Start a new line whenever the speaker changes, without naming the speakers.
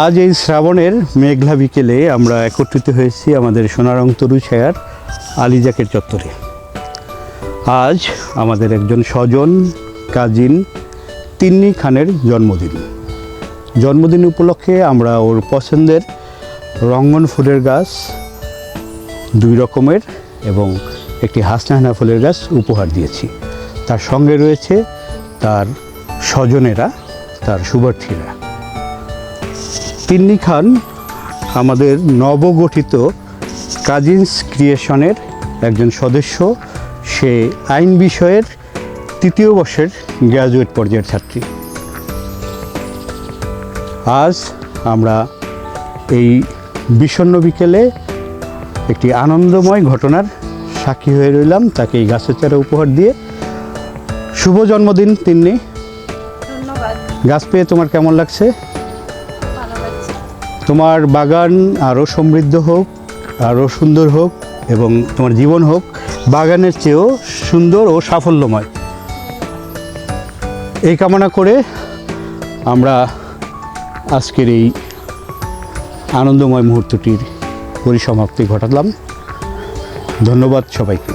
আজ এই শ্রাবণের মেঘলা বিকেলে আমরা একত্রিত হয়েছি আমাদের সোনারং তরু ছায়ার আলিজাকের চত্বরে। আজ আমাদের একজন স্বজন কাজিন তিন্নি খানের জন্মদিন উপলক্ষে আমরা ওর পছন্দের রঙ্গন ফুলের গাছ 2 রকমের এবং একটি হাসনাহানা ফুলের গাছ উপহার দিয়েছি। তার সঙ্গে রয়েছে তার স্বজনেরা, তার শুভার্থীরা। তিন্নি খান আমাদের নবগঠিত কাজিনস ক্রিয়েশনের একজন সদস্য। সে আইন বিষয়ের 3য় বর্ষের গ্র্যাজুয়েট পর্যায়ের ছাত্রী। আজ আমরা এই বিষণ্ণ বিকেলে একটি আনন্দময় ঘটনার সাক্ষী হয়ে রইলাম, তাকে এই গাছের চারা উপহার দিয়ে। শুভ জন্মদিন তিন্নি।
ধন্যবাদ।
গাছ পেয়ে তোমার কেমন লাগছে?
ভালো লাগছে।
তোমার বাগান আরও সমৃদ্ধ হোক, আরও সুন্দর হোক এবং তোমার জীবন হোক বাগানের চেয়েও সুন্দর ও সাফল্যময়, এই কামনা করে আমরা আজকের এই আনন্দময় মুহূর্তটির পরিসমাপ্তি ঘটালাম। ধন্যবাদ সবাইকে।